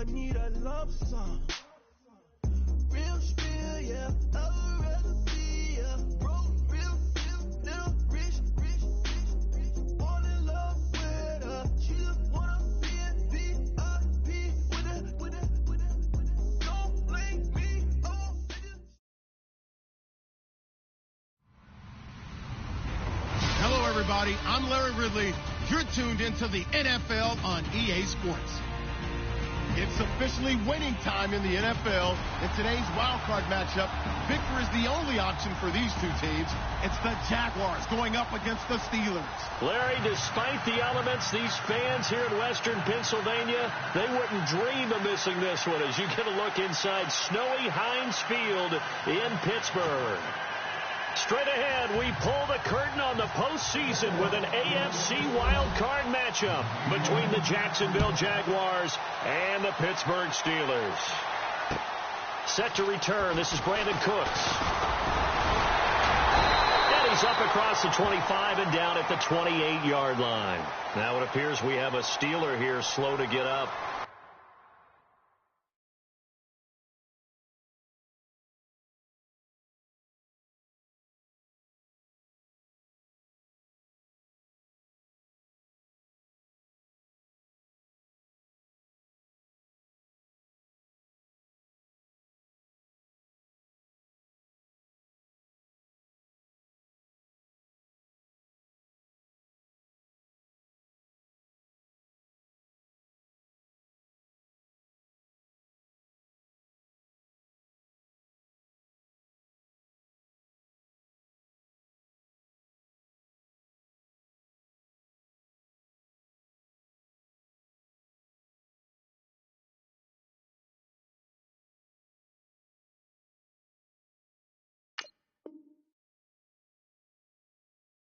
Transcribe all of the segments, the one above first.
I need a lump sum. Real spill, yeah. I would rather be a broke, real, little rich. Fall in love with her. She just wanna be a VIP with a. Don't blame me. Oh, Hello, everybody. I'm Larry Ridley. You're tuned into the NFL on EA Sports. It's officially winning time in the NFL. In today's wildcard matchup, victor is the only option for these two teams. It's the Jaguars going up against the Steelers. Larry, despite the elements, these fans here in western Pennsylvania, they wouldn't dream of missing this one as you get a look inside snowy Heinz Field in Pittsburgh. Straight ahead, we pull the curtain on the postseason with an AFC wildcard matchup between the Jacksonville Jaguars and the Pittsburgh Steelers. Set to return, this is Brandon Cooks. And he's up across the 25 and down at the 28-yard line. Now it appears we have a Steeler here slow to get up.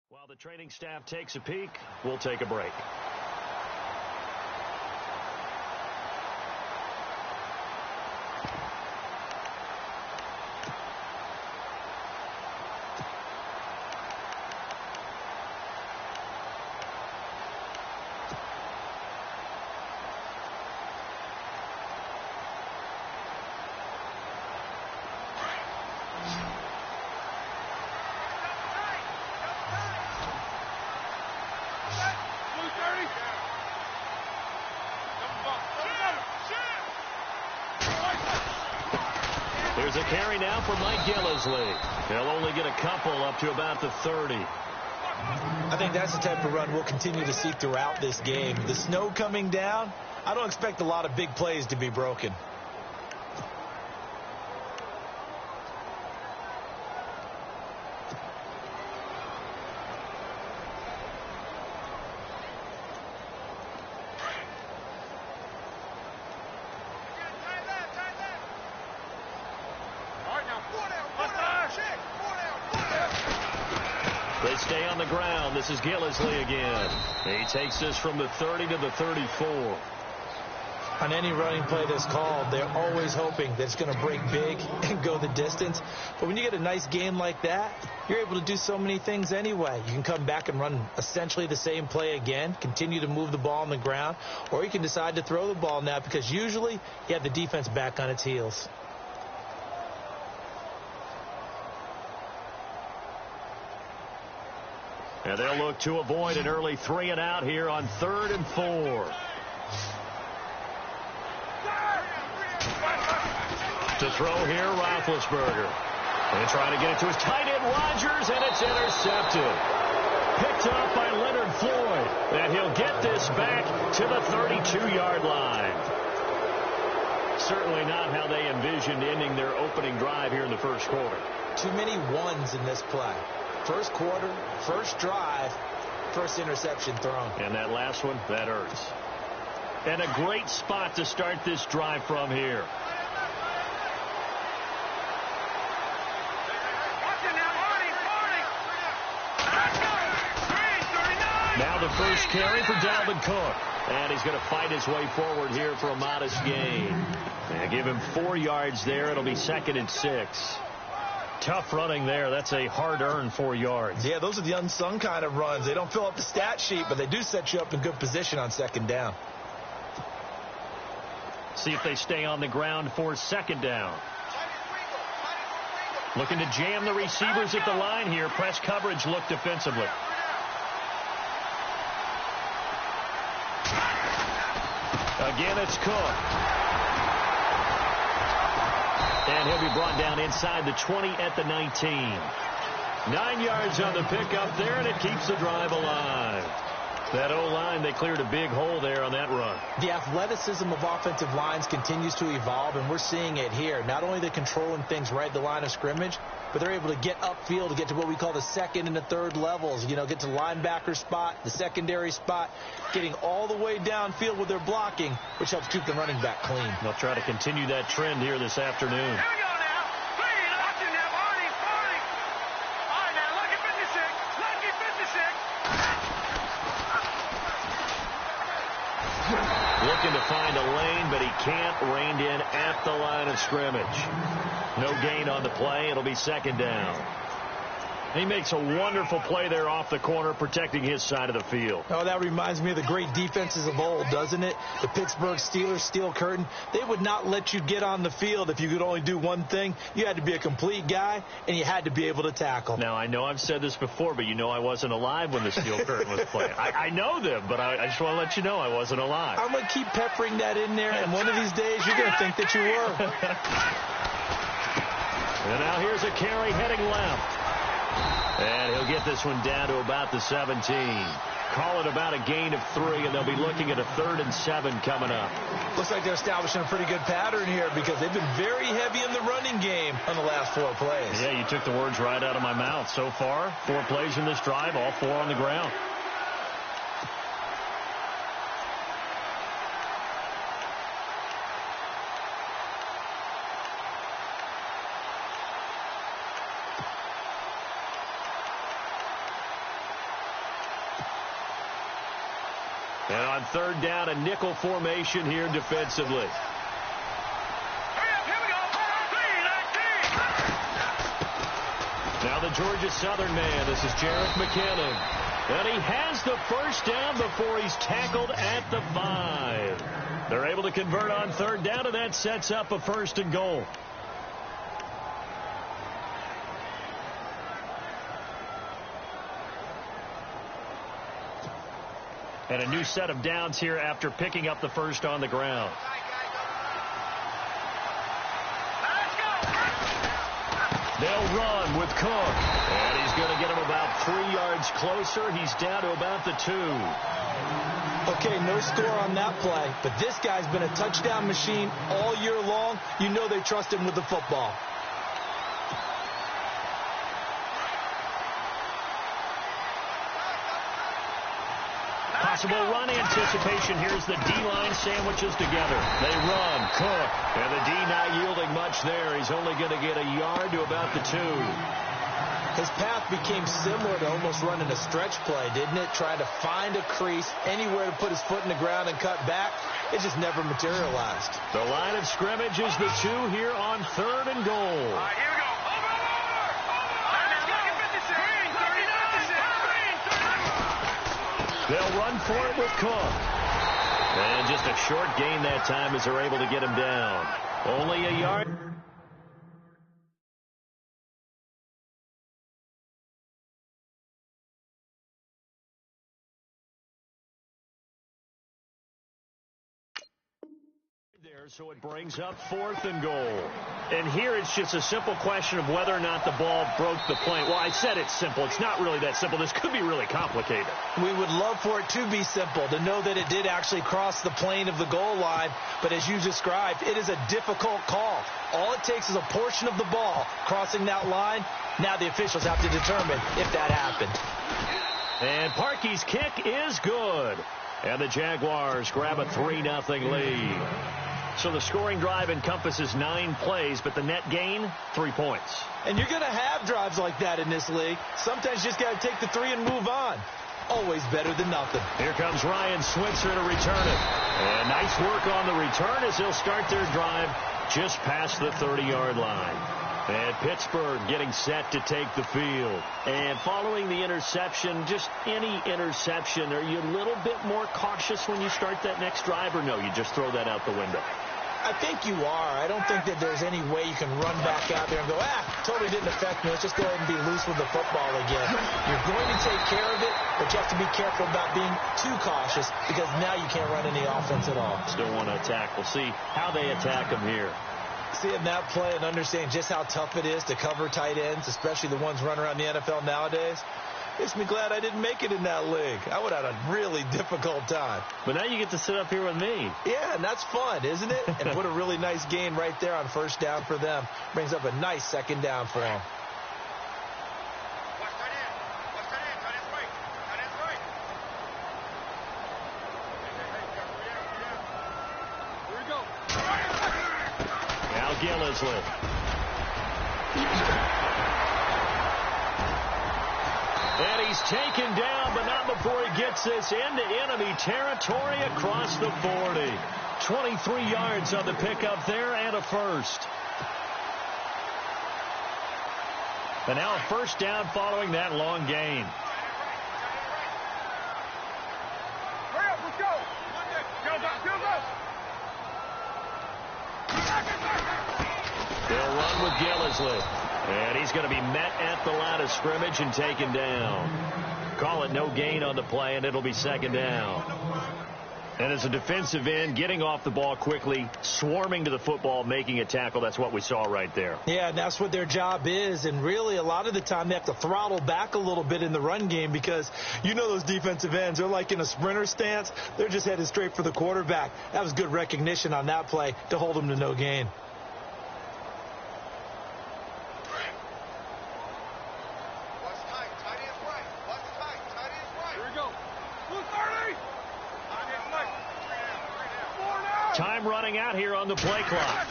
While the training staff takes a peek, we'll take a break. There's a carry now for Mike Gillisley. He'll only get a couple up to about the 30. I think that's the type of run we'll continue to see throughout this game. The snow coming down, I don't expect a lot of big plays to be broken. They stay on the ground. This is Gillisley again. He takes this from the 30 to the 34. On any running play that's called, they're always hoping that it's going to break big and go the distance. But when you get a nice game like that, you're able to do so many things anyway. You can come back and run essentially the same play again, continue to move the ball on the ground, or you can decide to throw the ball now because usually you have the defense back on its heels. And they'll look to avoid an early 3 and out here on 3rd and 4. To throw here, Roethlisberger. They try to get it to his tight end, Rodgers, and it's intercepted. Picked up by Leonard Floyd. And he'll get this back to the 32-yard line. Certainly not how they envisioned ending their opening drive here in the first quarter. Too many ones in this play. First quarter, first drive, first interception thrown. And that last one, that hurts. And a great spot to start this drive from here. Now the first carry for Dalvin Cook. And he's going to fight his way forward here for a modest gain. And give him 4 yards there. It'll be 2nd and 6. Tough running there. That's a hard-earned 4 yards. Yeah, those are the unsung kind of runs. They don't fill up the stat sheet, but they do set you up in good position on 2nd down. See if they stay on the ground for second down. Looking to jam the receivers at the line here. Press coverage look defensively. Again, it's Cook. And he'll be brought down inside the 20 at the 19. 9 yards on the pickup there, and it keeps the drive alive. That O-line, they cleared a big hole there on that run. The athleticism of offensive lines continues to evolve, and we're seeing it here. Not only they're controlling things right at the line of scrimmage, but they're able to get upfield to get to what we call the second and the third levels. You know, get to the linebacker spot, the secondary spot, getting all the way downfield with their blocking, which helps keep the running back clean. They'll try to continue that trend here this afternoon. Looking to find a lane, but he can't. Reined in at the line of scrimmage. No gain on the play. It'll be second down. He makes a wonderful play there off the corner, protecting his side of the field. Oh, that reminds me of the great defenses of old, doesn't it? The Pittsburgh Steelers, steel curtain. They would not let you get on the field if you could only do one thing. You had to be a complete guy, and you had to be able to tackle. Now, I know I've said this before, but you know I wasn't alive when the steel curtain was playing. I know them, but I just want to let you know I wasn't alive. I'm going to keep peppering that in there, and one of these days you're going to think that you were. And now here's a carry heading left. And he'll get this one down to about the 17. Call it about a gain of 3, and they'll be looking at a 3rd and 7 coming up. Looks like they're establishing a pretty good pattern here because they've been very heavy in the running game on the last 4 plays. Yeah, you took the words right out of my mouth. So far, 4 plays in this drive, all 4 on the ground. And on 3rd down, a nickel formation here defensively. Now the Georgia Southern man. This is Jarek McKinnon. And he has the first down before he's tackled at the 5. They're able to convert on 3rd down, and that sets up a 1st and goal. And a new set of downs here after picking up the first on the ground. They'll run with Cook. And he's going to get him about 3 yards closer. He's down to about the 2. Okay, no score on that play, but this guy's been a touchdown machine all year long. You know they trust him with the football. Possible run anticipation. Here's the D-line sandwiches together. They run. Cook. And the D not yielding much there. He's only going to get a yard to about the 2. His path became similar to almost running a stretch play, didn't it? Trying to find a crease, anywhere to put his foot in the ground and cut back. It just never materialized. The line of scrimmage is the 2 here on 3rd and goal. All right, here we go. They'll run for it with Cook. And just a short gain that time as they're able to get him down. Only a yard. So it brings up 4th and goal. And here it's just a simple question of whether or not the ball broke the plane. Well, I said it's simple. It's not really that simple. This could be really complicated. We would love for it to be simple, to know that it did actually cross the plane of the goal line. But as you described, it is a difficult call. All it takes is a portion of the ball crossing that line. Now the officials have to determine if that happened. And Parkey's kick is good. And the Jaguars grab a 3-0 lead. So the scoring drive encompasses 9 plays, but the net gain, 3 points. And you're going to have drives like that in this league. Sometimes you just got to take the 3 and move on. Always better than nothing. Here comes Ryan Switzer to return it. And nice work on the return as they'll start their drive just past the 30-yard line. And Pittsburgh getting set to take the field. And following the interception, just any interception, are you a little bit more cautious when you start that next drive, or no, you just throw that out the window? I think you are. I don't think that there's any way you can run back out there and go, totally didn't affect me. Let's just go ahead and be loose with the football again. You're going to take care of it, but you have to be careful about being too cautious because now you can't run any offense at all. Still want to attack. We'll see how they attack them here. Seeing that play and understanding just how tough it is to cover tight ends, especially the ones running around the NFL nowadays, makes me glad I didn't make it in that league. I would have had a really difficult time. But now you get to sit up here with me. Yeah, and that's fun, isn't it? And put a really nice gain right there on first down for them. Brings up a nice second down for them. Now Gillisley. And he's taken down, but not before he gets this into enemy territory across the 40. 23 yards on the pickup there and a first. And now a first down following that long gain. Hurry up, let's go. They'll run with Gillisley. And he's going to be met at the line of scrimmage and taken down. Call it no gain on the play, and it'll be second down. And as a defensive end, getting off the ball quickly, swarming to the football, making a tackle, that's what we saw right there. Yeah, and that's what their job is. And really, a lot of the time, they have to throttle back a little bit in the run game because you know those defensive ends, they're like in a sprinter stance. They're just headed straight for the quarterback. That was good recognition on that play to hold them to no gain. Time running out here on the play clock.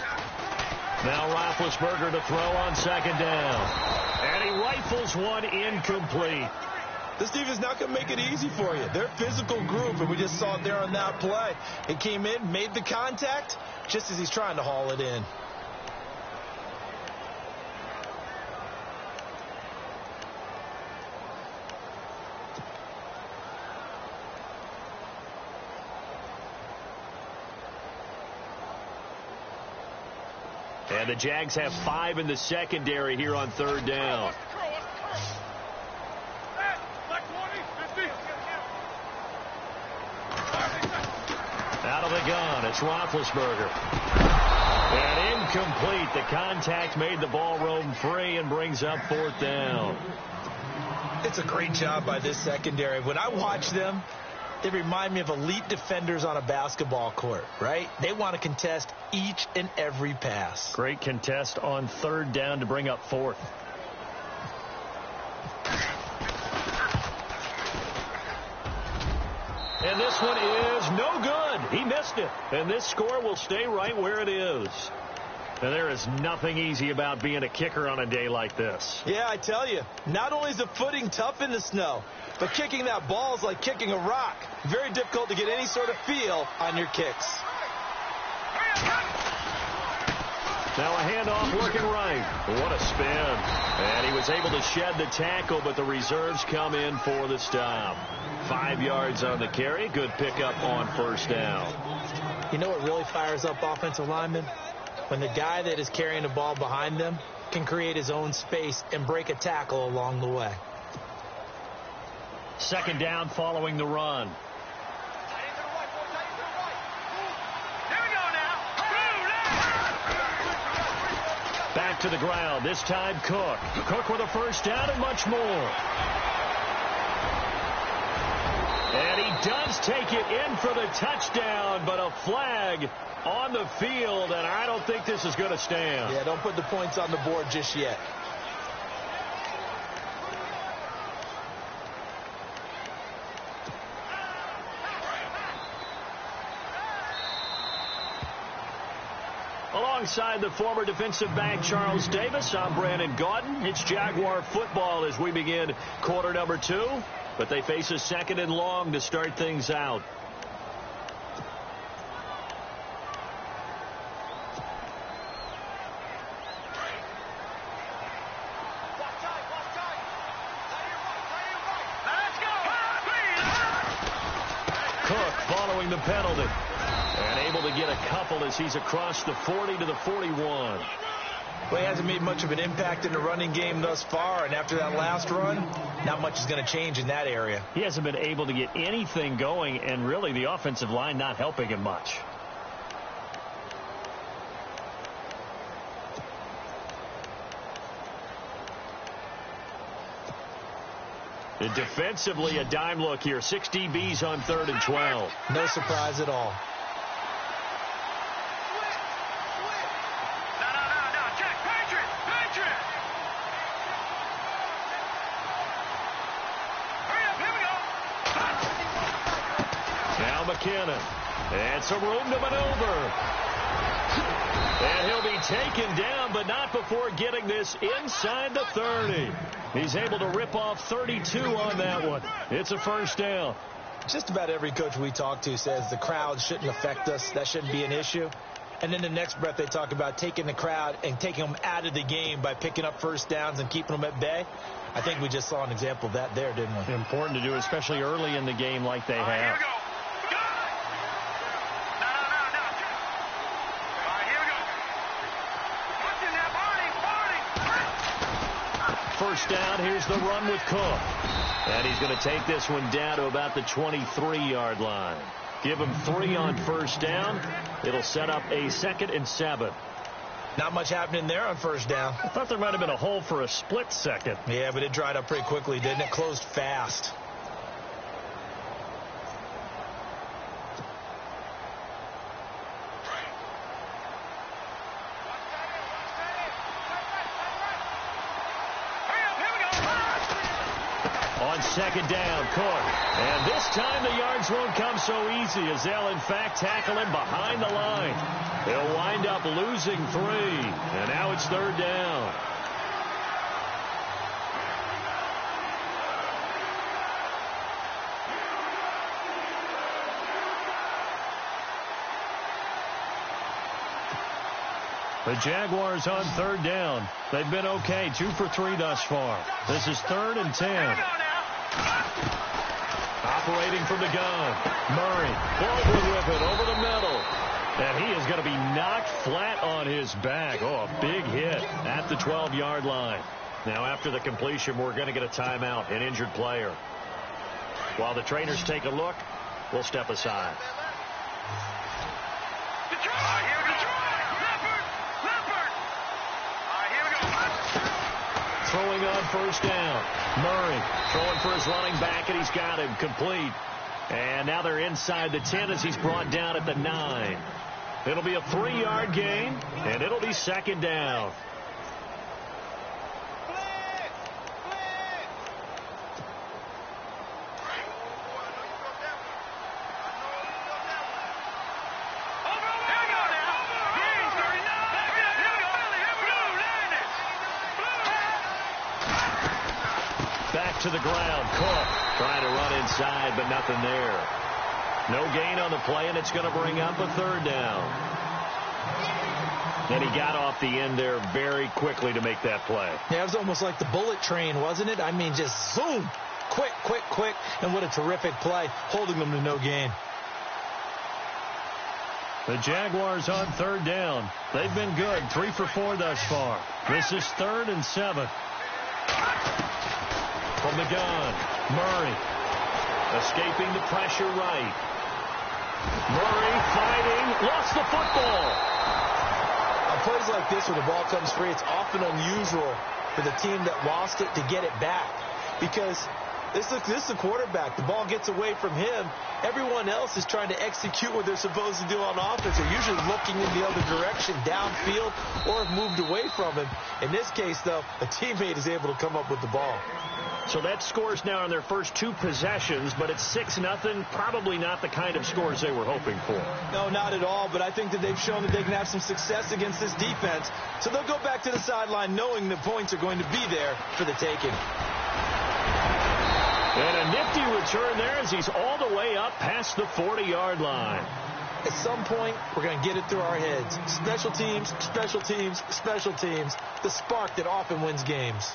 Now Roethlisberger to throw on second down. And he rifles one incomplete. This defense not going to make it easy for you. They're a physical group, and we just saw it there on that play. It came in, made the contact, just as he's trying to haul it in. And the Jags have 5 in the secondary here on third down. Out of the gun, it's Roethlisberger. And incomplete. The contact made the ball roam free and brings up fourth down. It's a great job by this secondary. When I watch them, they remind me of elite defenders on a basketball court, right? They want to contest each and every pass. Great contest on third down to bring up fourth. And this one is no good. He missed it. And this score will stay right where it is. And there is nothing easy about being a kicker on a day like this. Yeah, I tell you, not only is the footing tough in the snow, but kicking that ball is like kicking a rock. Very difficult to get any sort of feel on your kicks. Now a handoff looking right. What a spin. And he was able to shed the tackle, but the reserves come in for the stop. 5 yards on the carry. Good pickup on first down. You know what really fires up offensive linemen? When the guy that is carrying the ball behind them can create his own space and break a tackle along the way. Second down following the run. Back to the ground. This time Cook. Cook with a first down and much more. And he does take it in for the touchdown, but a flag on the field, and I don't think this is going to stand. Yeah, don't put the points on the board just yet. Alongside the former defensive back Charles Davis, I'm Brandon Gaudin. It's Jaguar football as we begin quarter number 2, but they face a second and long to start things out. Cook following the penalty. And able to get a couple as he's across the 40 to the 41. Well, he hasn't made much of an impact in the running game thus far, and after that last run, not much is going to change in that area. He hasn't been able to get anything going, and really the offensive line not helping him much. And defensively, a dime look here. 6 DBs on 3rd and 12. No surprise at all. Now McKinnon. And some room to maneuver. And he'll be taken down, but not before getting this inside the 30. He's able to rip off 32 on that one. It's a first down. Just about every coach we talk to says the crowd shouldn't affect us. That shouldn't be an issue. And then the next breath they talk about taking the crowd and taking them out of the game by picking up first downs and keeping them at bay. I think we just saw an example of that there, didn't we? Important to do, especially early in the game like they have. First down, here's the run with Cook. And he's going to take this one down to about the 23-yard line. Give him 3 on first down. It'll set up a 2nd and 7. Not much happening there on first down. I thought there might have been a hole for a split second. Yeah, but it dried up pretty quickly, didn't it? Closed fast. On 2nd down, Cook. And this time the yards won't come so easy as they'll, in fact, tackle him behind the line. They'll wind up losing 3. And now it's 3rd down. The Jaguars on 3rd down. They've been okay, 2 for 3 thus far. This is 3rd and 10. Operating from the gun. Murray, forward with it over the middle. And he is going to be knocked flat on his back. Oh, a big hit at the 12-yard line. Now, after the completion, we're going to get a timeout, an injured player. While the trainers take a look, we'll step aside. Throwing on first down. Murray throwing for his running back, and he's got him complete. And now they're inside the 10 as he's brought down at the 9. It'll be a 3-yard gain, and it'll be 2nd down. Back to the ground. Cook trying to run inside, but nothing there. No gain on the play, and it's going to bring up a 3rd down. And he got off the end there very quickly to make that play. Yeah, it was almost like the bullet train, wasn't it? I mean, just zoom. Quick, quick, quick. And what a terrific play, holding them to no gain. The Jaguars on 3rd down. They've been good, 3 for 4 thus far. This is 3rd and 7. From the gun, Murray escaping the pressure right. Murray fighting, lost the football. On plays like this where the ball comes free, it's often unusual for the team that lost it to get it back. Because this is the quarterback. The ball gets away from him. Everyone else is trying to execute what they're supposed to do on offense. They're usually looking in the other direction, downfield, or have moved away from him. In this case, though, a teammate is able to come up with the ball. So that scores now on their first 2 possessions, but it's 6-0. Probably not the kind of scores they were hoping for. No, not at all, but I think that they've shown that they can have some success against this defense. So they'll go back to the sideline knowing the points are going to be there for the taking. And a nifty return there as he's all the way up past the 40-yard line. At some point, we're going to get it through our heads. Special teams, special teams, special teams. The spark that often wins games.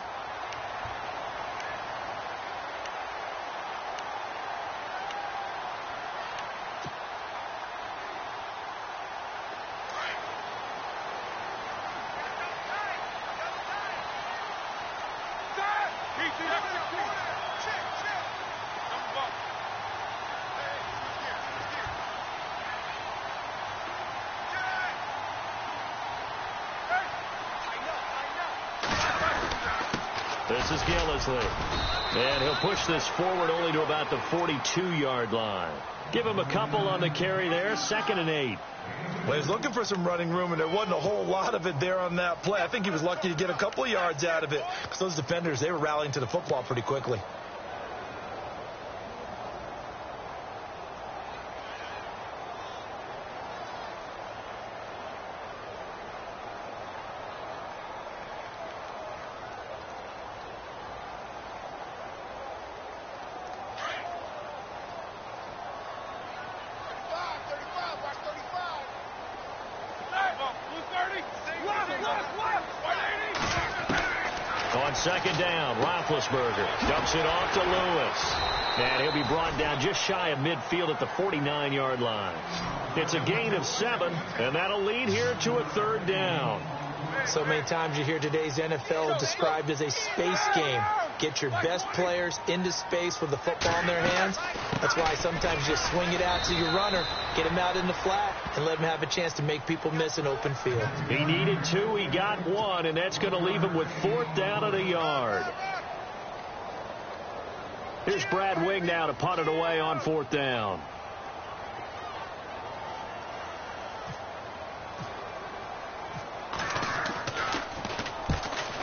This is Gillisley. And he'll push this forward only to about the 42-yard line. Give him a couple on the carry there. 2nd and 8. Well, he was looking for some running room, and there wasn't a whole lot of it there on that play. I think he was lucky to get a couple of yards out of it because those defenders, they were rallying to the football pretty quickly. On 2nd down, Roethlisberger dumps it off to Lewis. And he'll be brought down just shy of midfield at the 49-yard line. It's a gain of 7, and that'll lead here to a 3rd down. So many times you hear today's NFL described as a space game. Get your best players into space with the football in their hands. That's why sometimes you swing it out to your runner, get him out in the flat, and let him have a chance to make people miss an open field. He needed 2, he got 1, and that's going to leave him with 4th down and a yard. Here's Brad Wing now to punt it away on 4th down.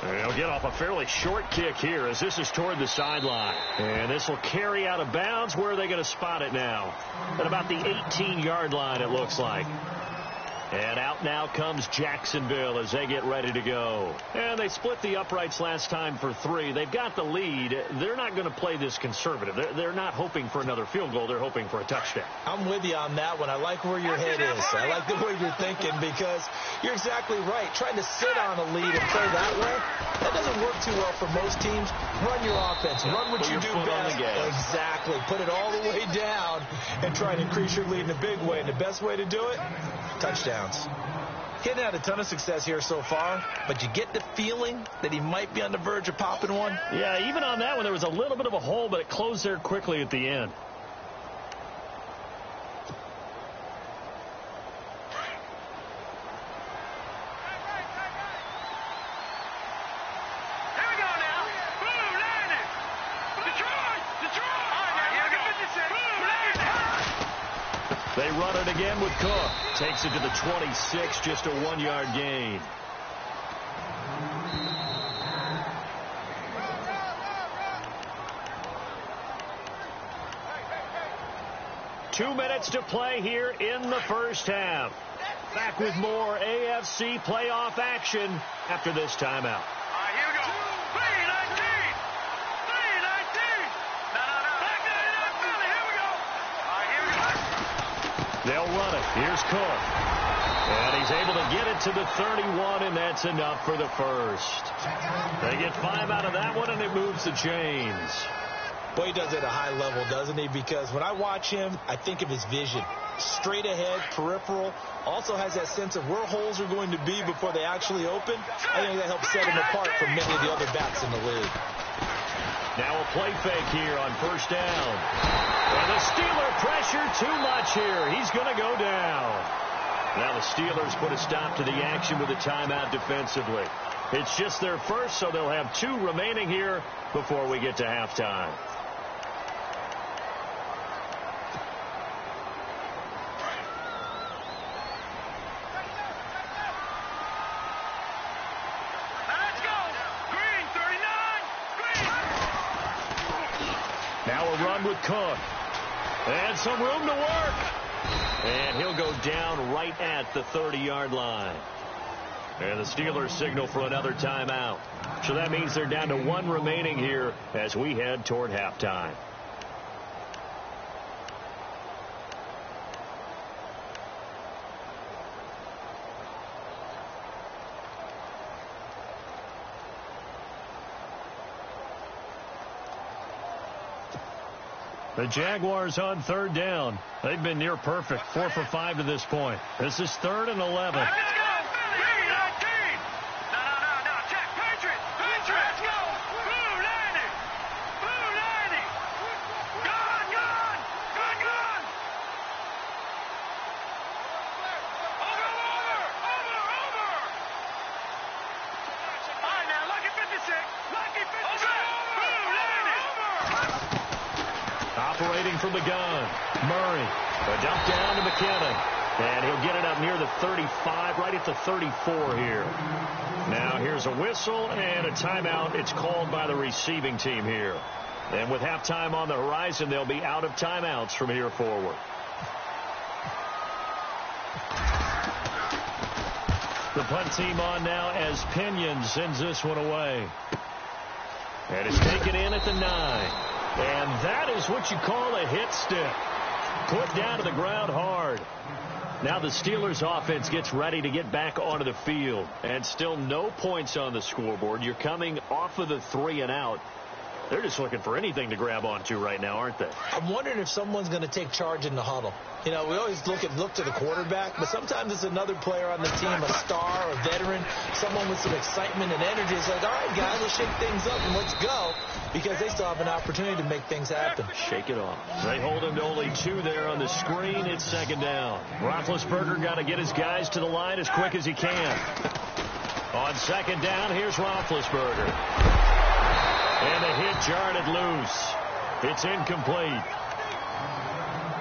They'll get off a fairly short kick here as this is toward the sideline. And this will carry out of bounds. Where are they going to spot it now? At about the 18-yard line, it looks like. And out now comes Jacksonville as they get ready to go. And they split the uprights last time for 3. They've got the lead. They're not going to play this conservative. They're not hoping for another field goal. They're hoping for a touchdown. I'm with you on that one. I like where your head is. I like the way you're thinking because you're exactly right. Trying to sit on a lead and play that way, that doesn't work too well for most teams. Run your offense. Run what you do best. Exactly. Put it all the way down and try to increase your lead in a big way. And the best way to do it, touchdowns. He hasn't had a ton of success here so far, but you get the feeling that he might be on the verge of popping one. Yeah, even on that one, there was a little bit of a hole, but it closed there quickly at the end. They run it again with Cook. Takes it to the 26, just a 1-yard gain. Two minutes to play here in the first half. Back with more AFC playoff action after this timeout. Here we go. 3-19. 3-19. Back to Philly. Here we go. Here we go. They'll run it. Here's Cook. And he's able to get it to the 31, and that's enough for the first. They get 5 out of that one, and it moves the chains. Boy, he does it at a high level, doesn't he? Because when I watch him, I think of his vision. Straight ahead, peripheral. Also has that sense of where holes are going to be before they actually open. I think that helps set him apart from many of the other backs in the league. Now a play fake here on first down. And the Steeler pressure too much here. He's going to go down. Now the Steelers put a stop to the action with a timeout defensively. It's just their first, so they'll have 2 remaining here before we get to halftime. Now a run with Cook. And some room to work. And he'll go down right at the 30-yard line. And the Steelers signal for another timeout. So that means they're down to 1 remaining here as we head toward halftime. The Jaguars on third down. They've been near perfect. 4 for 5 to this point. This is 3rd and 11. Let's go, Philly. 3-19. No. Check. Patriots. Let's go. Blue 90. Blue 90. Gone. Over. All right, now, lucky 56. Lucky 56. waiting from the gun. Murray. A dump down to McKinnon. And he'll get it up near the 35, right at the 34 here. Now here's a whistle and a timeout. It's called by the receiving team here. And with halftime on the horizon, they'll be out of timeouts from here forward. The punt team on now as Pinion sends this one away. And it's taken in at the 9. And that is what you call a hit stick. Put down to the ground hard. Now the Steelers offense gets ready to get back onto the field. And still no points on the scoreboard. You're coming off of the 3 and out. They're just looking for anything to grab onto right now, aren't they? I'm wondering if someone's going to take charge in the huddle. You know, we always look to the quarterback, but sometimes it's another player on the team, a star, a veteran, someone with some excitement and energy. It's like, all right, guys, let's shake things up and let's go, because they still have an opportunity to make things happen. Shake it off. They hold him to only 2 there on the screen. It's second down. Roethlisberger got to get his guys to the line as quick as he can. On second down, here's Roethlisberger. And the hit jarred it loose. It's incomplete.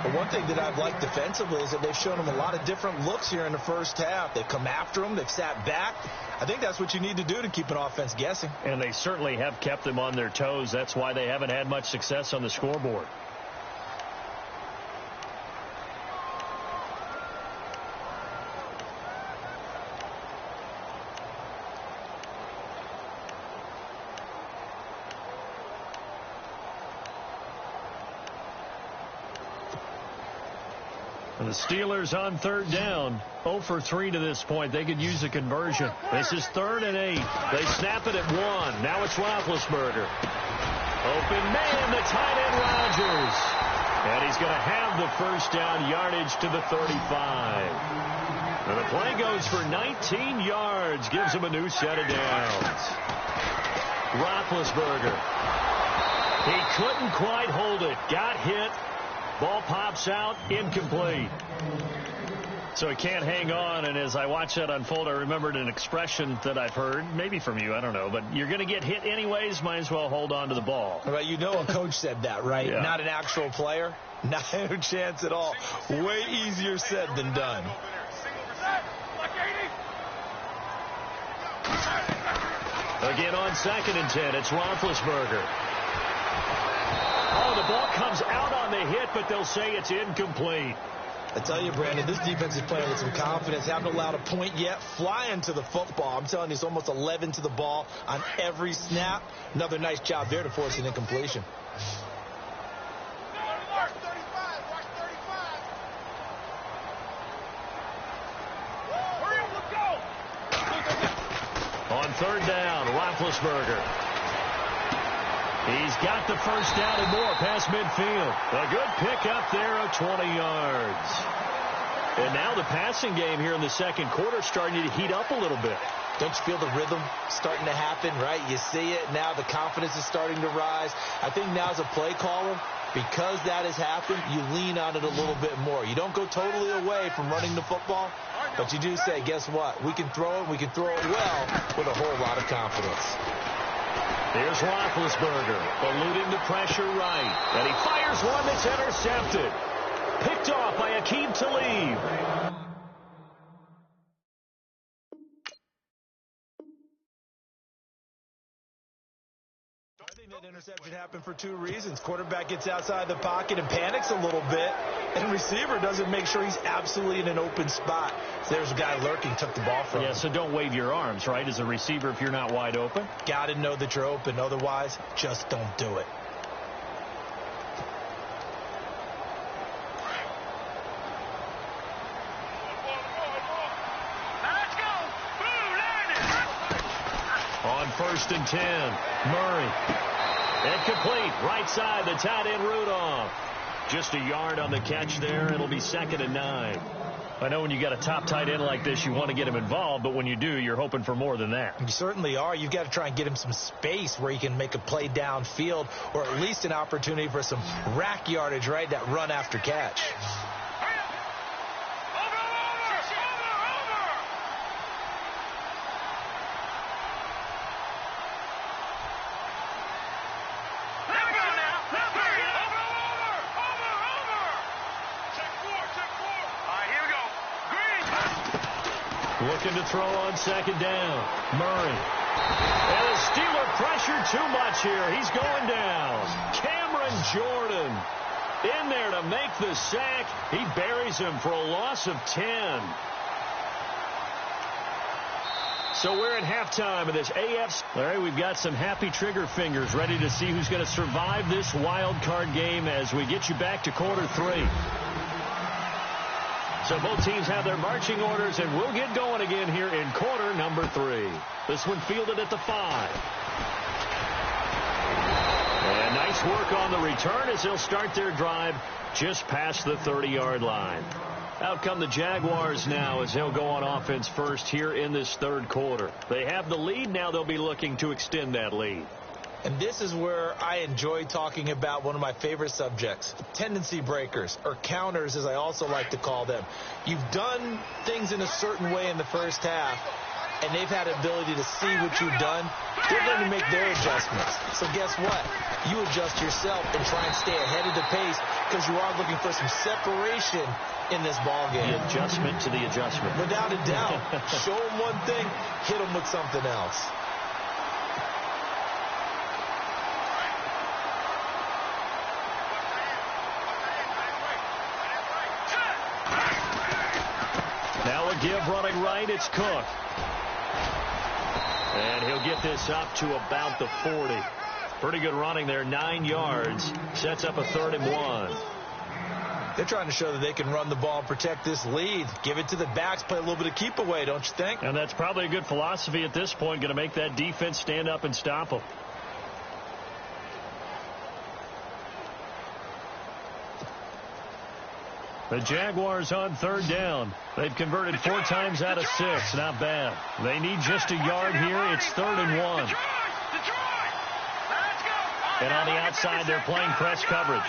But one thing that I've liked defensively is that they've shown him a lot of different looks here in the first half. They've come after him. They've sat back. I think that's what you need to do to keep an offense guessing. And they certainly have kept them on their toes. That's why they haven't had much success on the scoreboard. The Steelers on third down, 0 for 3 to this point. They could use a conversion. This is 3rd and 8. They snap it at 1. Now it's Roethlisberger. Open man, the tight end Rodgers. And he's going to have the first down yardage to the 35. And the play goes for 19 yards. Gives him a new set of downs. Roethlisberger. He couldn't quite hold it. Got hit. Ball pops out, incomplete. So he can't hang on, and as I watch that unfold, I remembered an expression that I've heard, maybe from you, I don't know, but you're going to get hit anyways, might as well hold on to the ball. Well, you know a coach said that, right? Yeah. Not an actual player. Not a chance at all. Way easier said than done. Again on 2nd and 10, it's Roethlisberger. Oh, the ball comes out on the hit, but they'll say it's incomplete. I tell you, Brandon, this defense is playing with some confidence. Haven't allowed a point yet. Flying to the football. I'm telling you, it's almost 11 to the ball on every snap. Another nice job there to force an incompletion. On 3rd down, Roethlisberger. He's got the first down and more past midfield. A good pickup there of 20 yards. And now the passing game here in the second quarter starting to heat up a little bit. Don't you feel the rhythm starting to happen, right? You see it now. The confidence is starting to rise. I think now as a play caller, because that has happened, you lean on it a little bit more. You don't go totally away from running the football, but you do say, guess what? We can throw it. We can throw it well with a whole lot of confidence. Here's Roethlisberger, eluding the pressure right. And he fires one that's intercepted. Picked off by Aqib Talib. I think that interception happened for 2 reasons. Quarterback gets outside the pocket and panics a little bit, and receiver doesn't make sure he's absolutely in an open spot. So there's a guy lurking, took the ball from him. Yeah, so don't wave your arms, right, as a receiver if you're not wide open. Got to know that you're open. Otherwise, just don't do it. On 1st and 10, Murray. Incomplete, right side, the tight end Rudolph. Just a yard on the catch there. It'll be 2nd and 9. I know when you got a top tight end like this, you want to get him involved, but when you do, you're hoping for more than that. You certainly are. You've got to try and get him some space where he can make a play downfield, or at least an opportunity for some rack yardage, right? That run after catch. Looking to throw on second down. Murray. And the Steeler pressure too much here. He's going down. Cameron Jordan in there to make the sack. He buries him for a loss of 10. So we're at halftime of this AFC. Larry, we've got some happy trigger fingers ready to see who's going to survive this wild card game as we get you back to quarter 3. So both teams have their marching orders, and we'll get going again here in quarter number 3. This one fielded at the 5. And nice work on the return as they'll start their drive just past the 30-yard line. Out come the Jaguars now as they'll go on offense first here in this third quarter. They have the lead. Now they'll be looking to extend that lead. And this is where I enjoy talking about one of my favorite subjects, tendency breakers, or counters as I also like to call them. You've done things in a certain way in the first half, and they've had ability to see what you've done. They're going to make their adjustments. So guess what? You adjust yourself and try and stay ahead of the pace because you are looking for some separation in this ball game. The adjustment to the adjustment. Without a doubt. Show them one thing, hit them with something else. Now a give running right, it's Cook. And he'll get this up to about the 40. Pretty good running there, 9 yards. Sets up a 3rd and 1. They're trying to show that they can run the ball and protect this lead. Give it to the backs, play a little bit of keep away, don't you think? And that's probably a good philosophy at this point, going to make that defense stand up and stop them. The Jaguars on 3rd down. They've converted 4 times out of 6. Not bad. They need just a yard here. It's 3rd and 1. And on the outside, they're playing press coverage.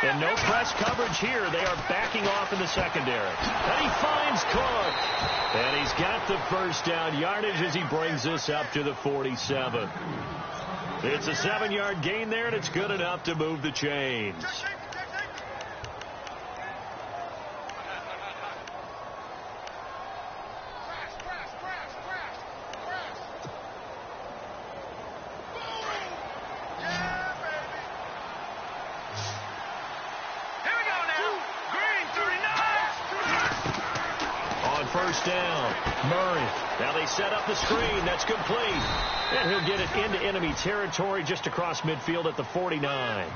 And no press coverage here. They are backing off in the secondary. And he finds Cook. And he's got the first down yardage as he brings this up to the 47. It's a 7-yard gain there, and it's good enough to move the chains. Down. Murray. Now they set up the screen. That's complete. And he'll get it into enemy territory just across midfield at the 49.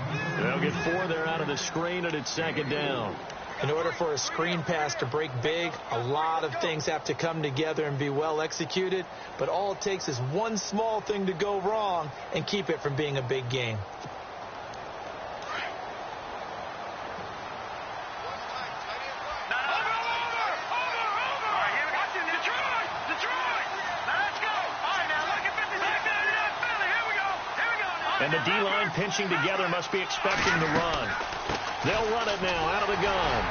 They'll get 4 there out of the screen, and it's 2nd down. In order for a screen pass to break big, a lot of things have to come together and be well executed. But all it takes is one small thing to go wrong and keep it from being a big game. And the D-line pinching together must be expecting the run. They'll run it now out of the gun.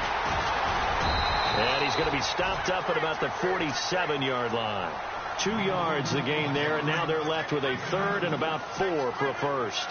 And he's going to be stopped up at about the 47-yard line. 2 yards the gain there, and now they're left with a 3rd and about 4 for a first.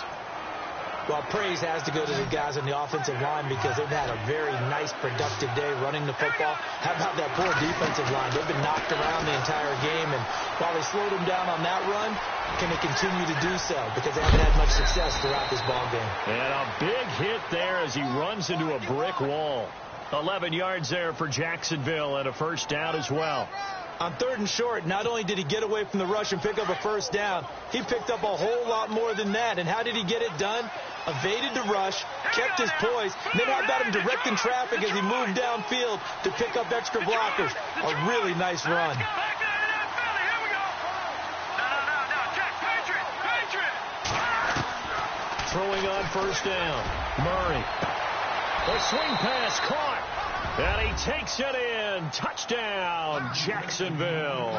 Well, praise has to go to the guys on the offensive line because they've had a very nice, productive day running the football. How about that poor defensive line? They've been knocked around the entire game, and while they slowed them down on that run, can they continue to do so? Because they haven't had much success throughout this ball game. And a big hit there as he runs into a brick wall. 11 yards there for Jacksonville and a first down as well. On 3rd and short, not only did he get away from the rush and pick up a first down, he picked up a whole lot more than that. And how did he get it done? Evaded the rush, kept his poise, and then how about him directing traffic as he moved downfield to pick up extra blockers? A really nice run. Throwing on first down. Murray. The swing pass caught. And he takes it in. Touchdown, Jacksonville.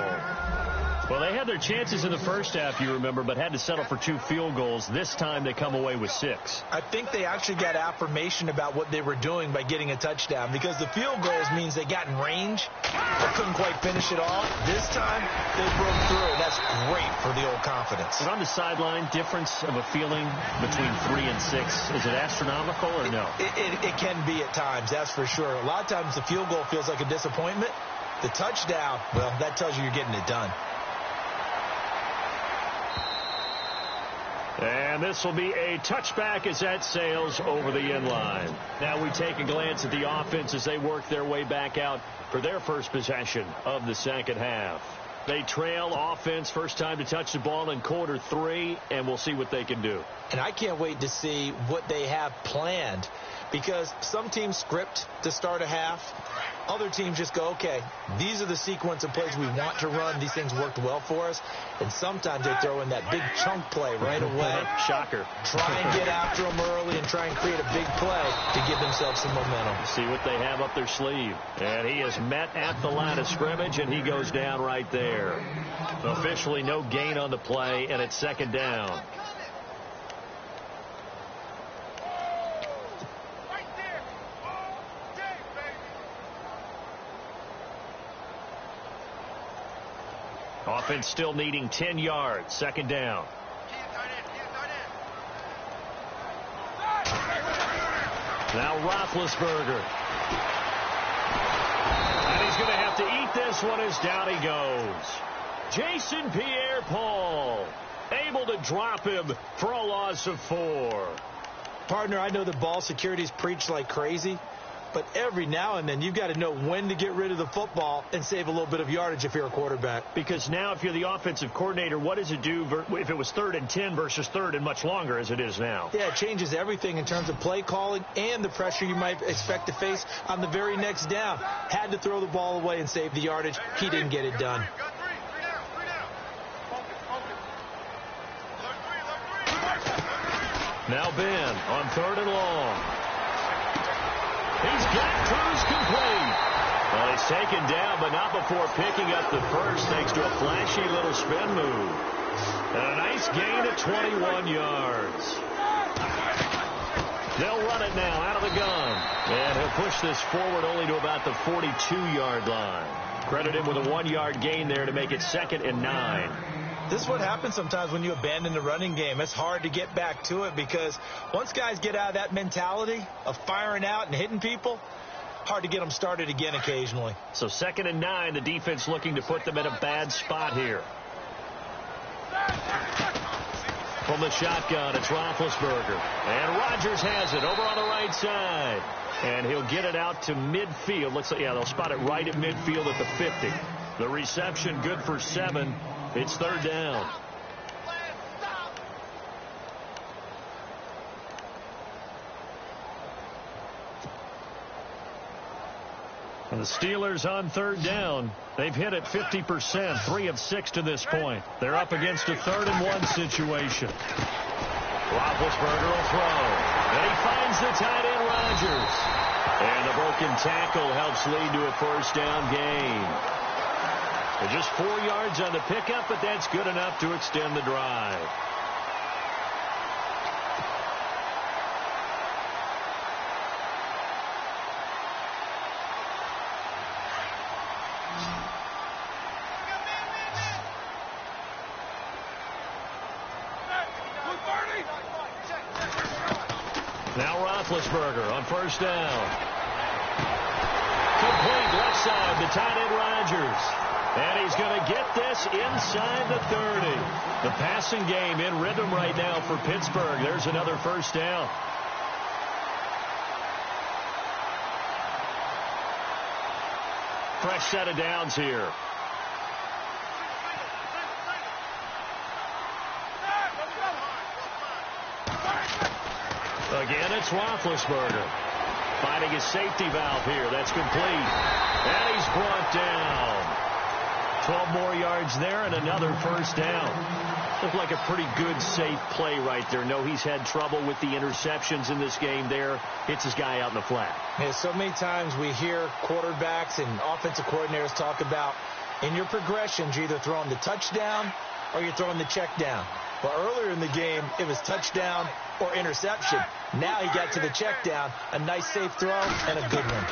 Well, they had their chances in the first half, you remember, but had to settle for 2 field goals. This time they come away with 6. I think they actually got affirmation about what they were doing by getting a touchdown because the field goals means they got in range but couldn't quite finish it off. This time, they broke through. That's great for the old confidence. And on the sideline, difference of a feeling between 3 and 6, is it astronomical or no? It can be at times, that's for sure. A lot of times the field goal feels like a disappointment. The touchdown, well, that tells you you're getting it done. And this will be a touchback as that sails over the end line. Now we take a glance at the offense as they work their way back out for their first possession of the second half. They trail offense, first time to touch the ball in quarter 3, and we'll see what they can do. And I can't wait to see what they have planned, because some teams script to start a half. Other teams just go, okay, these are the sequence of plays we want to run. These things worked well for us. And sometimes they throw in that big chunk play right away. Shocker. Try and get after them early and try and create a big play to give themselves some momentum. See what they have up their sleeve. And he is met at the line of scrimmage, and he goes down right there. Officially no gain on the play, and it's second down. Offense still needing 10 yards. Second down. Now Roethlisberger. And he's going to have to eat this one as down he goes. Jason Pierre-Paul able to drop him for a loss of 4. Partner, I know the ball security's preached like crazy, but every now and then you've got to know when to get rid of the football and save a little bit of yardage if you're a quarterback. Because now if you're the offensive coordinator, what does it do if it was 3rd and 10 versus 3rd and much longer as it is now? Yeah, it changes everything in terms of play calling and the pressure you might expect to face on the very next down. Had to throw the ball away and save the yardage. He didn't get it done. Now Ben on 3rd and long. He's got Cruz complete. Well, he's taken down, but not before picking up the first thanks to a flashy little spin move. And a nice gain of 21 yards. They'll run it now out of the gun. And he'll push this forward only to about the 42-yard line. Credit him with a 1-yard gain there to make it 2nd and 9. This is what happens sometimes when you abandon the running game. It's hard to get back to it because once guys get out of that mentality of firing out and hitting people, hard to get them started again occasionally. So 2nd and 9, the defense looking to put them in a bad spot here. From the shotgun, it's Roethlisberger. And Rodgers has it over on the right side. And he'll get it out to midfield. Looks like, yeah, they'll spot it right at midfield at the 50. The reception good for 7. It's 3rd down. And the Steelers on 3rd down. They've hit it 50%, 3 of 6 to this point. They're up against a 3rd and 1 situation. Roethlisberger will throw. And he finds the tight end, Rodgers. And the broken tackle helps lead to a 1st down gain. They're just 4 yards on the pickup, but that's good enough to extend the drive. Now Roethlisberger on 1st down. Complete left side to tight end Rodgers. And he's going to get this inside the 30. The passing game in rhythm right now for Pittsburgh. There's another 1st down. Fresh set of downs here. Again, it's Roethlisberger. Finding his safety valve here. That's complete. And he's brought down. 12 more yards there and another 1st down. Looked like a pretty good, safe play right there. No, he's had trouble with the interceptions in this game there. Hits his guy out in the flat. Yeah, so many times we hear quarterbacks and offensive coordinators talk about in your progressions, you're either throwing the touchdown or you're throwing the check down. Well, earlier in the game, it was touchdown or interception. Now he got to the check down. A nice, safe throw and a good one.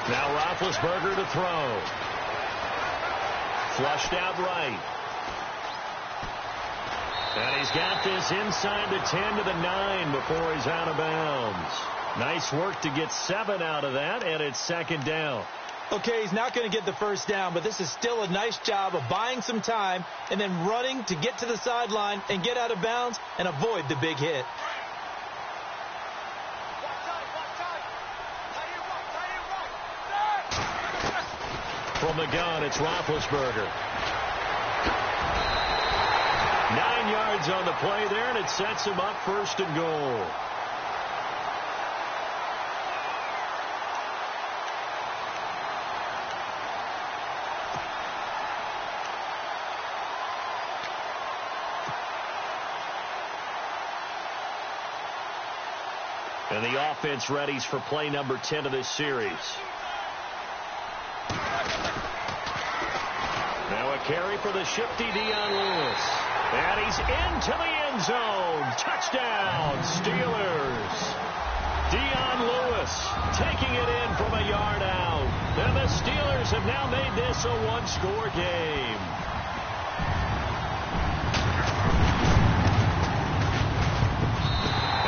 Now Roethlisberger to throw. Flushed out right. And he's got this inside the 10 to the 9 before he's out of bounds. Nice work to get 7 out of that, and it's 2nd down. Okay, he's not going to get the first down, but this is still a nice job of buying some time and then running to get to the sideline and get out of bounds and avoid the big hit. From the gun, it's Roethlisberger. 9 yards on the play there, and it sets him up 1st and goal. And the offense readies for play number 10 of this series. Now a carry for the shifty Dion Lewis. And he's into the end zone. Touchdown, Steelers. Dion Lewis taking it in from a yard out. And the Steelers have now made this a one-score game.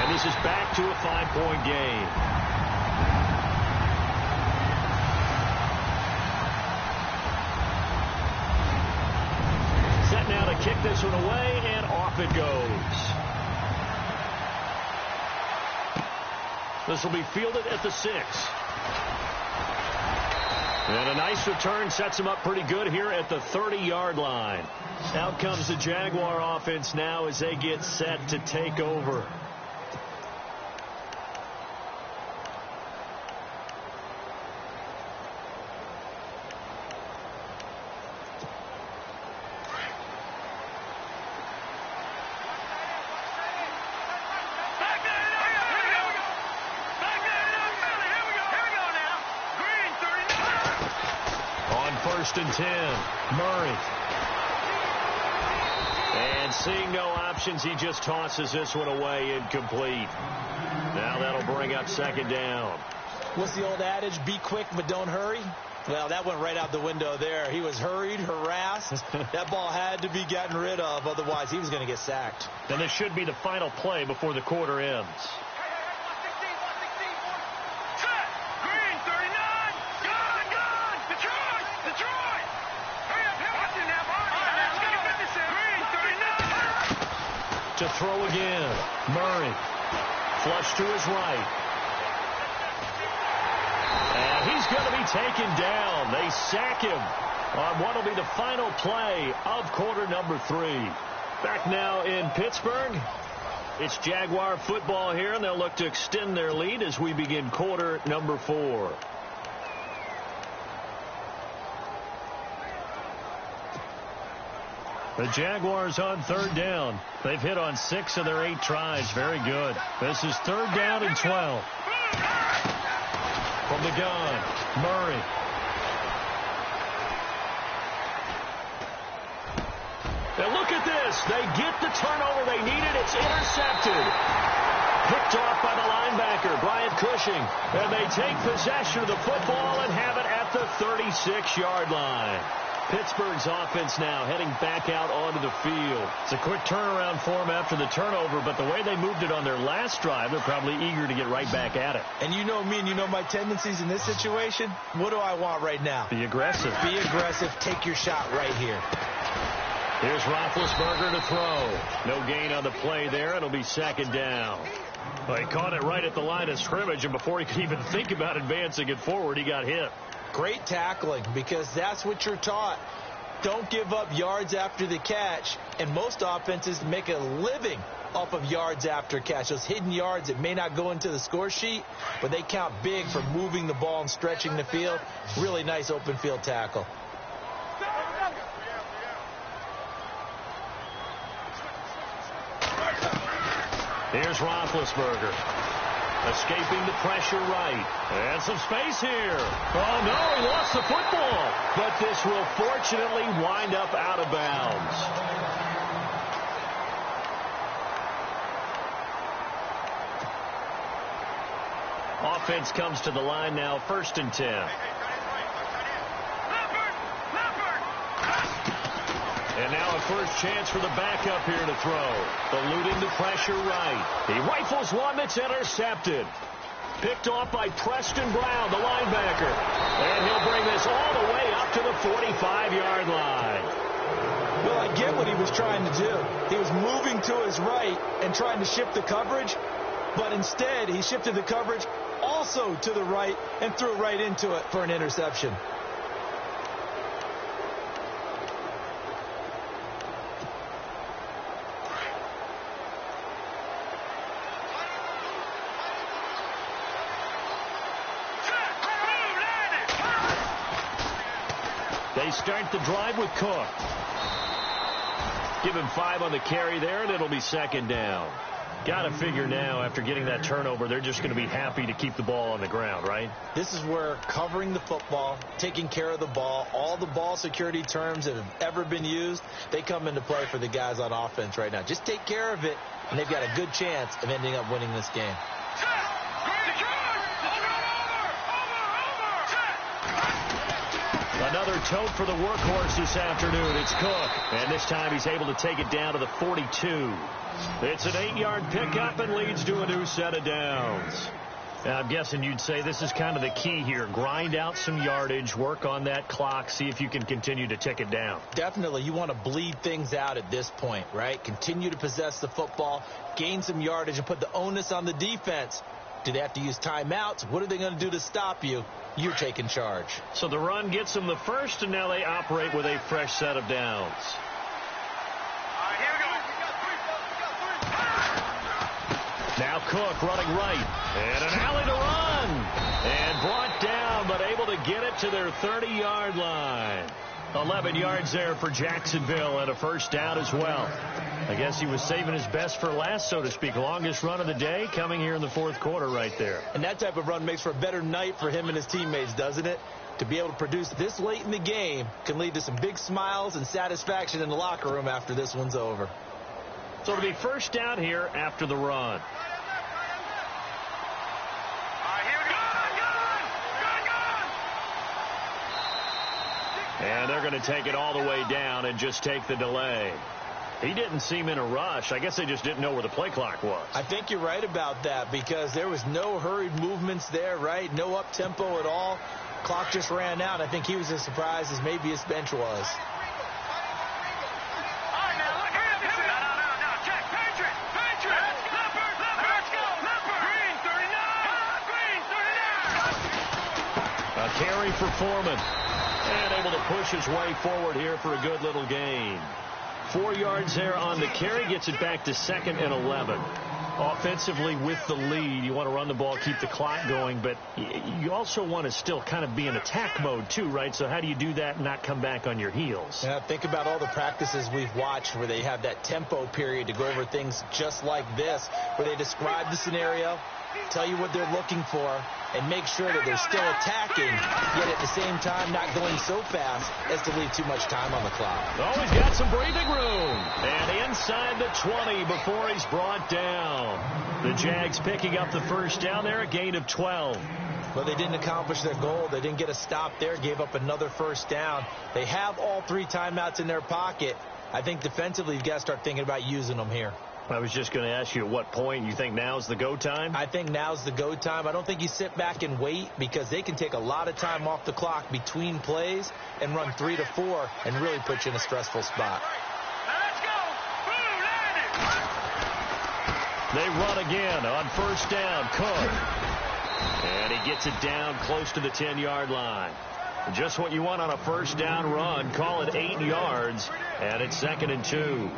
And this is back to a 5-point game. Set now to kick this one away, and off it goes. This will be fielded at the 6. And a nice return sets him up pretty good here at the 30-yard line. Out comes the Jaguar offense now as they get set to take over. And 10, Murray. And seeing no options, he just tosses this one away, incomplete. Now that'll bring up 2nd down. What's the old adage? Be quick, but don't hurry. Well, that went right out the window there. He was hurried, harassed. That ball had to be gotten rid of, otherwise he was going to get sacked. And this should be the final play before the quarter ends. To throw again. Murray. Flush to his right. And he's going to be taken down. They sack him on what will be the final play of quarter number 3. Back now in Pittsburgh. It's Jaguar football here, and they'll look to extend their lead as we begin quarter number 4. The Jaguars on 3rd down. They've hit on 6 of their 8 tries. Very good. This is 3rd down and 12. From the gun, Murray. And look at this. They get the turnover they needed. It's intercepted. Picked off by the linebacker, Brian Cushing. And they take possession of the football and have it at the 36-yard line. Pittsburgh's offense now heading back out onto the field. It's a quick turnaround for them after the turnover, but the way they moved it on their last drive, they're probably eager to get right back at it. And you know me and you know my tendencies in this situation. What do I want right now? Be aggressive. Be aggressive. Take your shot right here. Here's Roethlisberger to throw. No gain on the play there. It'll be 2nd down. Well, he caught it right at the line of scrimmage, and before he could even think about advancing it forward, he got hit. Great tackling, because that's what you're taught. Don't give up yards after the catch, and most offenses make a living off of yards after catch. Those hidden yards that may not go into the score sheet, but they count big for moving the ball and stretching the field. Really nice open field tackle. Here's Roethlisberger. Escaping the pressure right. And some space here. Oh, no, he lost the football. But this will fortunately wind up out of bounds. Offense comes to the line now, 1st and 10. And now a first chance for the backup here to throw. Eluding the pressure right. He rifles one that's intercepted. Picked off by Preston Brown, the linebacker. And he'll bring this all the way up to the 45-yard line. Well, I get what he was trying to do. He was moving to his right and trying to shift the coverage, but instead he shifted the coverage also to the right and threw right into it for an interception. They start the drive with Cook. Give him 5 on the carry there, and it'll be second down. Got to figure now, after getting that turnover, they're just going to be happy to keep the ball on the ground, right? This is where covering the football, taking care of the ball, all the ball security terms that have ever been used, they come into play for the guys on offense right now. Just take care of it, and they've got a good chance of ending up winning this game. Another tote for the workhorse this afternoon. It's Cook. And this time he's able to take it down to the 42. It's an 8-yard pickup and leads to a new set of downs. Now, I'm guessing you'd say this is kind of the key here. Grind out some yardage, work on that clock, see if you can continue to tick it down. Definitely. You want to bleed things out at this point, right? Continue to possess the football, gain some yardage, and put the onus on the defense. Do they have to use timeouts? What are they going to do to stop you? You're taking charge. So the run gets them the first, and now they operate with a fresh set of downs. Now Cook running right. And an alley to run. And brought down, but able to get it to their 30-yard line. 11 yards there for Jacksonville and a first down as well. I guess he was saving his best for last, so to speak. Longest run of the day coming here in the fourth quarter right there. And that type of run makes for a better night for him and his teammates, doesn't it? To be able to produce this late in the game can lead to some big smiles and satisfaction in the locker room after this one's over. So it'll be first down here after the run. And they're going to take it all the way down and just take the delay. He didn't seem in a rush. I guess they just didn't know where the play clock was. I think you're right about that because there was no hurried movements there, right? No up-tempo at all. Clock just ran out. I think he was as surprised as maybe his bench was. A carry for Foreman. And able to push his way forward here for a good little gain. 4 yards there on the carry, gets it back to 2nd and 11. Offensively with the lead, you want to run the ball, keep the clock going, but you also want to still kind of be in attack mode too, right? So how do you do that and not come back on your heels? Yeah, think about all the practices we've watched where they have that tempo period to go over things just like this, where they describe the scenario, tell you what they're looking for, and make sure that they're still attacking, yet at the same time not going so fast as to leave too much time on the clock. Oh, he's got some breathing room. And inside the 20 before he's brought down. The Jags picking up the first down there, a gain of 12. Well, they didn't accomplish their goal. They didn't get a stop there, gave up another first down. They have all 3 timeouts in their pocket. I think defensively you've got to start thinking about using them here. I was just going to ask you at what point you think now's the go time? I think now's the go time. I don't think you sit back and wait because they can take a lot of time off the clock between plays and run 3 to 4 and really put you in a stressful spot. They run again on first down. Cook. And he gets it down close to the 10-yard line. Just what you want on a first down run. Call it 8 yards. And it's 2nd and 2.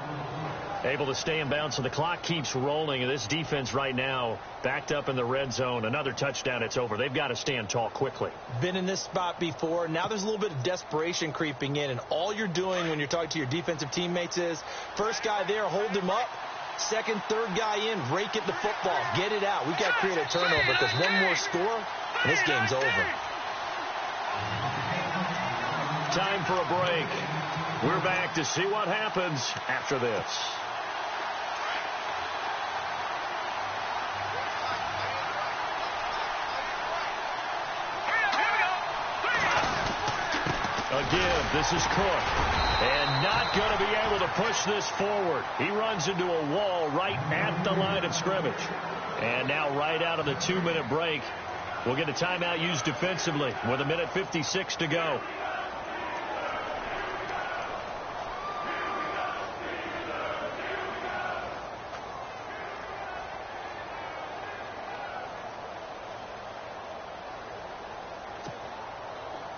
Able to stay in bounds, so the clock keeps rolling. And this defense right now backed up in the red zone. Another touchdown, it's over. They've got to stand tall quickly. Been in this spot before. Now there's a little bit of desperation creeping in. And all you're doing when you're talking to your defensive teammates is first guy there, hold him up. Second, third guy in, rake at the football. Get it out. We've got to create a turnover because one more score, and this game's over. Time for a break. We're back to see what happens after this. Again, This is Cook. And not going to be able to push this forward. He runs into a wall right at the line of scrimmage. And now right out of the 2-minute break, we'll get a timeout used defensively with 1:56 to go.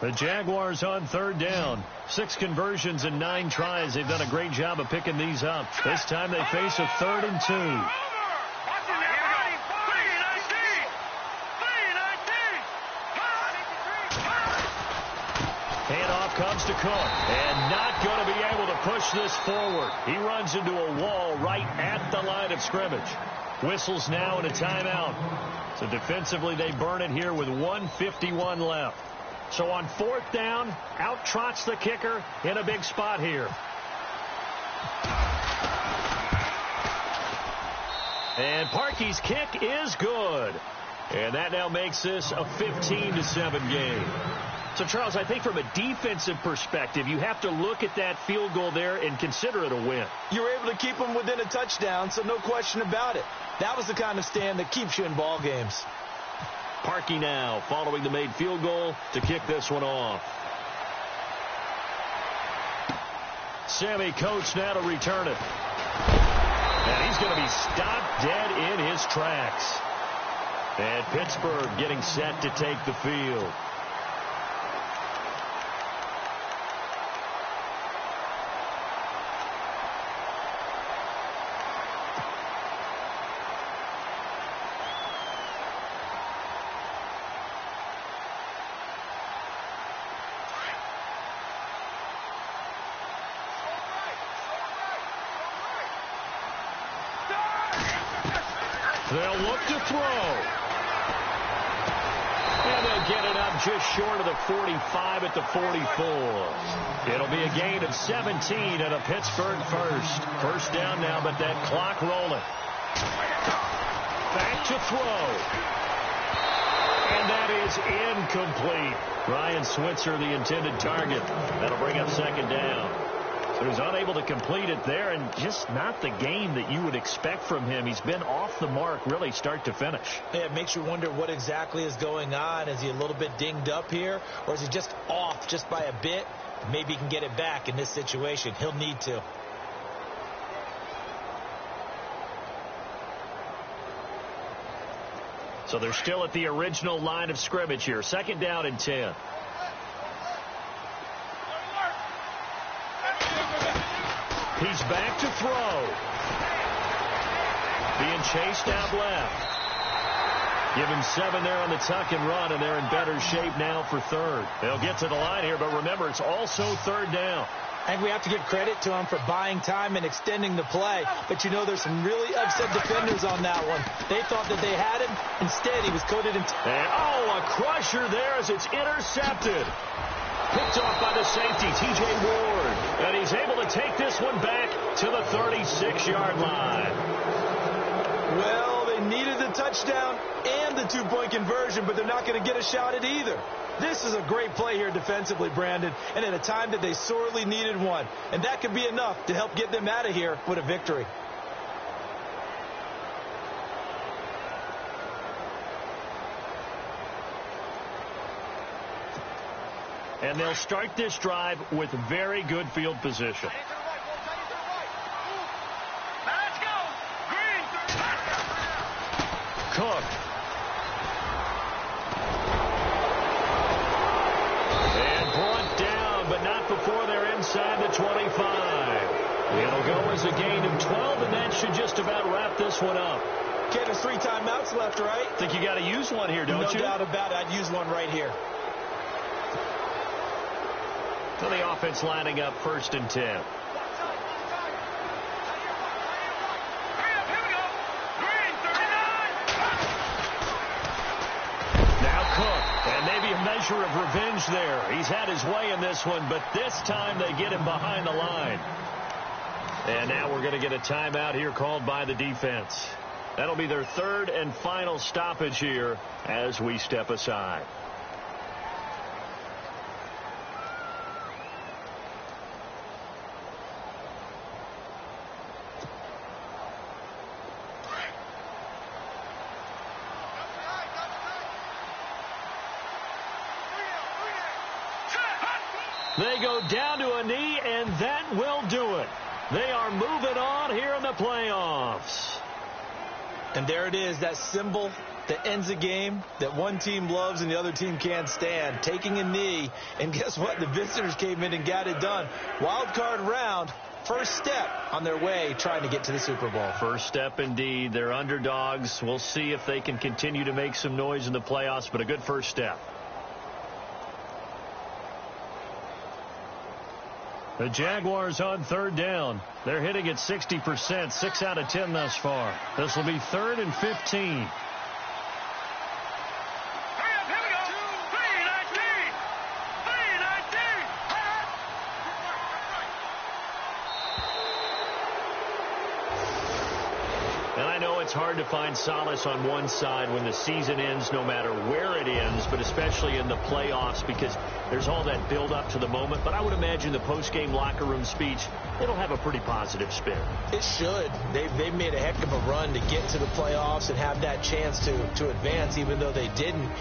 The Jaguars on 3rd down. 6 conversions and 9 tries. They've done a great job of picking these up. This time they face a 3rd and 2. Handoff comes to Cook. And not going to be able to push this forward. He runs into a wall right at the line of scrimmage. Whistles now and a timeout. So defensively they burn it here with 1:51 left. So on 4th down, out trots the kicker in a big spot here. And Parkey's kick is good. And that now makes this a 15-7 game. So, Charles, I think from a defensive perspective, you have to look at that field goal there and consider it a win. You were able to keep them within a touchdown, so no question about it. That was the kind of stand that keeps you in ball games. Parkey now following the made field goal to kick this one off. Sammy Coates now to return it. And he's going to be stopped dead in his tracks. And Pittsburgh getting set to take the field. They'll look to throw. And they'll get it up just short of the 45 at the 44. It'll be a gain of 17 and a Pittsburgh first. First down now, but that clock rolling. Back to throw. And that is incomplete. Ryan Switzer, the intended target. That'll bring up 2nd down. So he's unable to complete it there, and just not the game that you would expect from him. He's been off the mark really start to finish. Yeah, it makes you wonder what exactly is going on. Is he a little bit dinged up here, or is he just off just by a bit? Maybe he can get it back in this situation. He'll need to. So they're still at the original line of scrimmage here. 2nd down and 10. He's back to throw. Being chased out left. Give him 7 there on the tuck and run, and they're in better shape now for 3rd. They'll get to the line here, but remember, it's also 3rd down. I think we have to give credit to him for buying time and extending the play. But, you know, there's some really upset defenders on that one. They thought that they had him. Instead, he was coated in... And, oh, a crusher there as it's intercepted. Picked off by the safety, T.J. Ward. And he's able to take this one back to the 36-yard line. Well, they needed the touchdown and the 2-point conversion, but they're not going to get a shot at either. This is a great play here defensively, Brandon, and at a time that they sorely needed one. And that could be enough to help get them out of here with a victory. And they'll start this drive with very good field position. Let's go. Green. Cook. And brought down, but not before they're inside the 25. It'll go as a gain of 12, and that should just about wrap this one up. Okay, there's 3 timeouts left, right? Think you got to use one here, don't you? No doubt about it. I'd use one right here. So the offense lining up 1st and 10. Hurry up, here we go. Green, 39. Now Cook, and maybe a measure of revenge there. He's had his way in this one, but this time they get him behind the line. And now we're going to get a timeout here called by the defense. That'll be their 3rd and final stoppage here as we step aside. They go down to a knee, and that will do it. They are moving on here in the playoffs. And there it is, that symbol that ends a game that one team loves and the other team can't stand, taking a knee. And guess what? The visitors came in and got it done. Wild card round, first step on their way trying to get to the Super Bowl. First step indeed. They're underdogs. We'll see if they can continue to make some noise in the playoffs, but a good first step. The Jaguars on third down. They're hitting at 60%, 6 out of 10 thus far. This will be 3rd and 15. And I know it's hard to find solace on one side when the season ends, no matter where it ends, but especially in the playoffs because there's all that build-up to the moment. But I would imagine the post-game locker room speech, it'll have a pretty positive spin. It should. They've made a heck of a run to get to the playoffs and have that chance to advance, even though they didn't.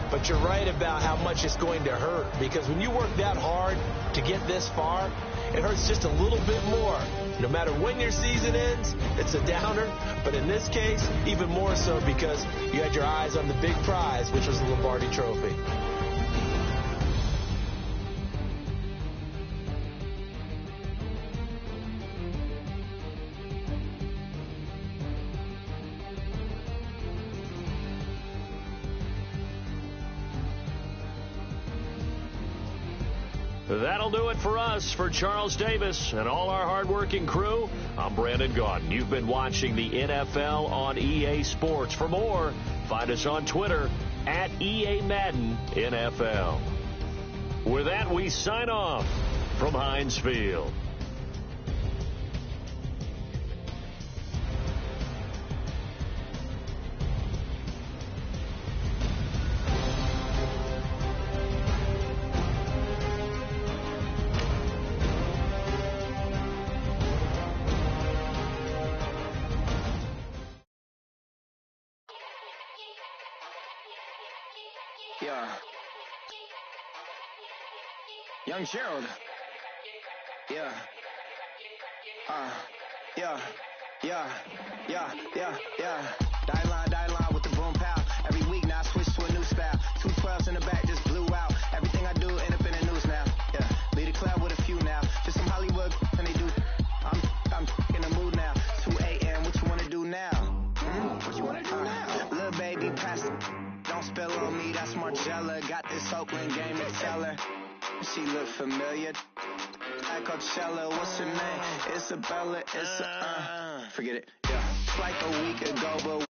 But you're right about how much it's going to hurt, because when you work that hard to get this far, it hurts just a little bit more. No matter when your season ends, it's a downer. But in this case, even more so because you had your eyes on the big prize, which was the Lombardi Trophy. That'll do it for us. For Charles Davis and all our hardworking crew, I'm Brandon Gaudin. You've been watching the NFL on EA Sports. For more, find us on Twitter at EA Madden NFL. With that, we sign off from Heinz Field. Yeah. Young Gerald. Yeah. Yeah. Die line with the boom pow. Every week now I switch to a new style. 212s in the back just blew out. Everything I do end up in the news now. Yeah. Lead a club with a few now. Just some Hollywood and they do. I'm in the mood now. 2 a.m. What you wanna do now? What you wanna do now? Little baby pass. Don't spill on me, that's Margella. Got this Oakland game to tell her. She look familiar. Like Coachella, what's her name? Isabella, forget it. Yeah. Like a week ago, but